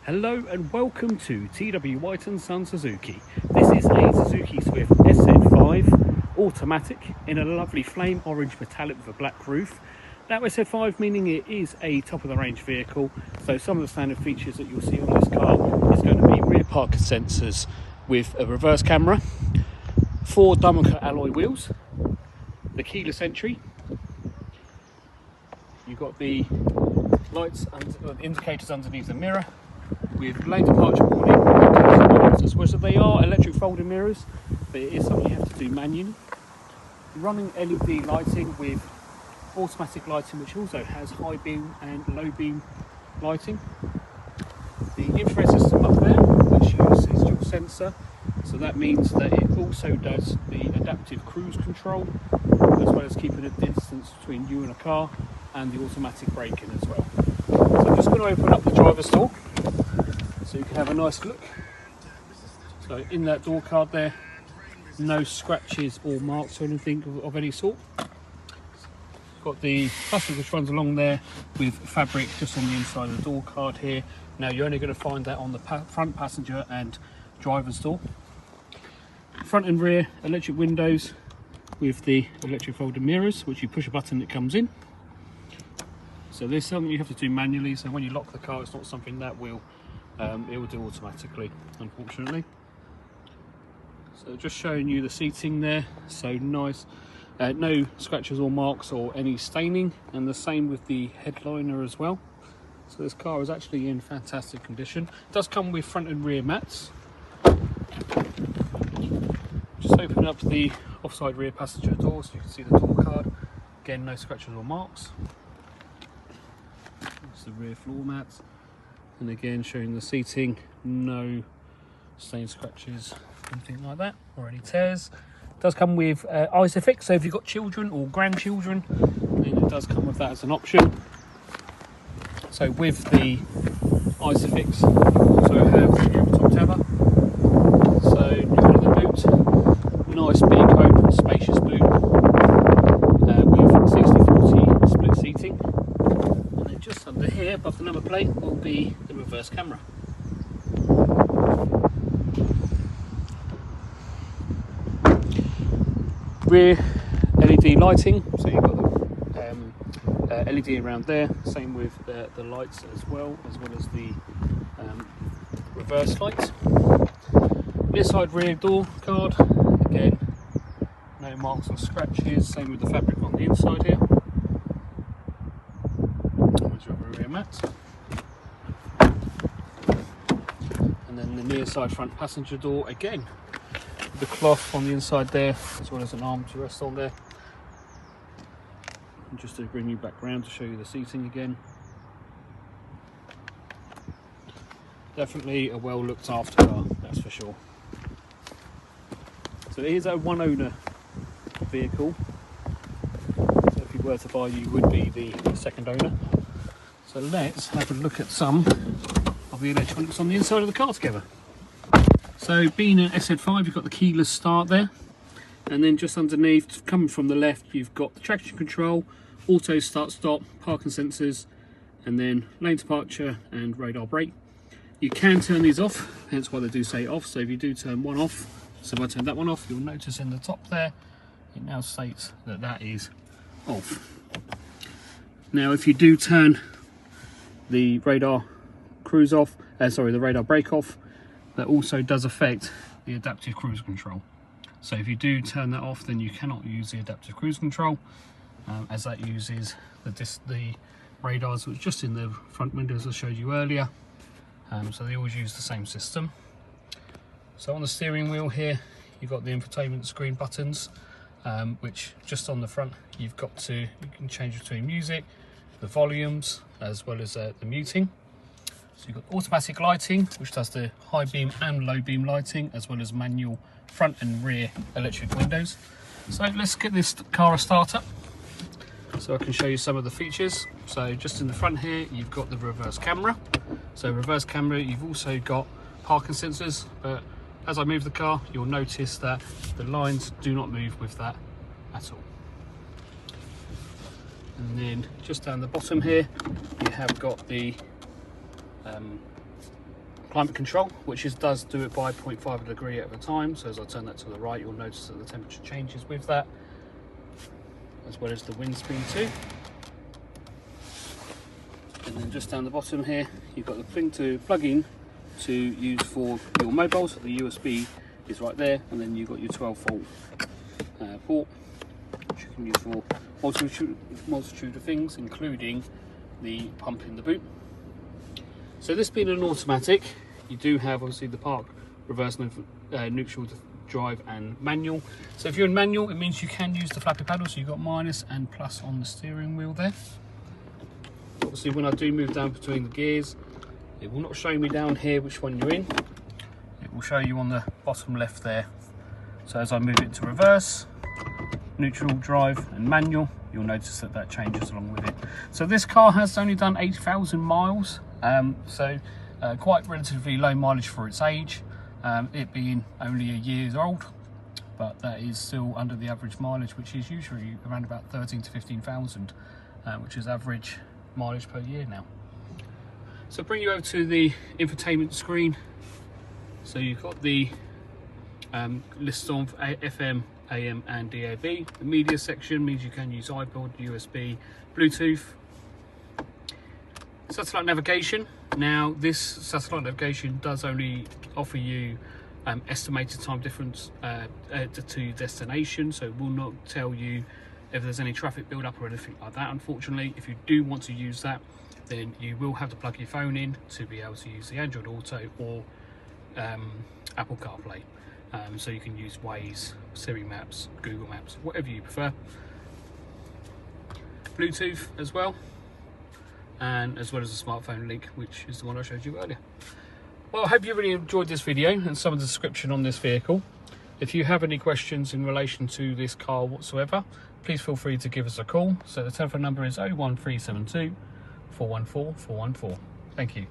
Hello and welcome to TW White & Son Suzuki. This is a Suzuki Swift SZ5 automatic in a lovely flame orange metallic with a black roof. Now SZ5 meaning it is a top of the range vehicle, so some of the standard features that you'll see on this car is going to be rear park sensors with a reverse camera, 4 diamond cut alloy wheels, the keyless entry. You've got the lights and indicators underneath the mirror with lane departure warning, as well as they are electric folding mirrors, but it is something you have to do manually. Running LED lighting with automatic lighting, which also has high beam and low beam lighting. The infrared system up there, which uses dual sensor, so that means that it also does the adaptive cruise control, as well as keeping a distance between you and a car, and the automatic braking as well. So I'm just going to open up the driver's door so you can have a nice look. So in that door card there, no scratches or marks or anything of any sort. Got the plastic which runs along there with fabric just on the inside of the door card here. Now you're only going to find that on the front passenger and driver's door. Front and rear electric windows with the electric folding mirrors, which you push a button it comes in. So there's something you have to do manually, so when you lock the car it's not something that will it will do automatically, unfortunately. So just showing you the seating there, so nice, no scratches or marks or any staining, and the same with the headliner as well. So this car is actually in fantastic condition. It does come with front and rear mats. Just open up the offside rear passenger door so you can see the door card. Again, no scratches or marks. That's the rear floor mats, and again showing the seating, no stained scratches, anything like that, or any tears. It does come with ISOFIX, so if you've got children or grandchildren, then it does come with that as an option. So with the ISOFIX, you also have the top tether. So you've got the boot, nice big open spacious boot with 60/40 split seating. And then just under here, above the number plate, will be the reverse camera. Rear LED lighting, so you've got the LED around there, same with the lights as well as the reverse lights. Near side rear door card, again no marks or scratches, same with the fabric on the inside here. There's your rear mat. And then the near side front passenger door, again the cloth on the inside there, as well as an arm to rest on there. And just to bring you back round to show you the seating again. Definitely a well looked after car, that's for sure. So it is a one owner vehicle, so if you were to buy you would be the second owner. So let's have a look at some of the electronics on the inside of the car together. So being an SZ5, you've got the keyless start there, and then just underneath, coming from the left, you've got the traction control, auto start stop, parking sensors, and then lane departure and radar brake. You can turn these off, hence why they do say off. So if you do turn one off, so if I turn that one off, you'll notice in the top there, it now states that that is off. Now if you do turn the radar cruise off, the radar brake off, that also does affect the adaptive cruise control. So if you do turn that off, then you cannot use the adaptive cruise control, as that uses the radars which just in the front windows I showed you earlier. So they always use the same system. So on the steering wheel here, you've got the infotainment screen buttons, which just on the front you can change between music, the volumes, as well as the muting. So you've got automatic lighting, which does the high beam and low beam lighting, as well as manual front and rear electric windows. So let's get this car a start up so I can show you some of the features. So just in the front here, you've got the reverse camera. So reverse camera, you've also got parking sensors, but as I move the car, you'll notice that the lines do not move with that at all. And then just down the bottom here, you have got the climate control, which does do it by 0.5 degree at a time. So as I turn that to the right, you'll notice that the temperature changes with that, as well as the wind speed too. And then just down the bottom here, you've got the thing to plug in to use for your mobile. So the USB is right there, and then you've got your 12-volt port, which you can use for multitude of things, including the pump in the boot. So this being an automatic, you do have obviously the park, reverse, neutral, drive and manual. So if you're in manual, it means you can use the flappy paddle, so you've got minus and plus on the steering wheel there. Obviously when I do move down between the gears, it will not show me down here which one you're in. It will show you on the bottom left there. So as I move it to reverse, neutral, drive and manual, you'll notice that that changes along with it. So this car has only done 8,000 miles, quite relatively low mileage for its age, it being only a year old, but that is still under the average mileage, which is usually around about 13 to 15,000, which is average mileage per year now. So bring you over to the infotainment screen. So you've got the list of FM, AM and DAB. The media section means you can use iPod, USB, Bluetooth. Satellite navigation. Now this satellite navigation does only offer you estimated time difference to destination, so it will not tell you if there's any traffic build up or anything like that. Unfortunately, if you do want to use that, then you will have to plug your phone in to be able to use the Android Auto or Apple CarPlay. So you can use Waze, Siri Maps, Google Maps, whatever you prefer. Bluetooth as well, and as well as a smartphone link, which is the one I showed you earlier. Well, I hope you really enjoyed this video and some of the description on this vehicle. If you have any questions in relation to this car whatsoever, please feel free to give us a call. So the telephone number is 01372 414 414. Thank you.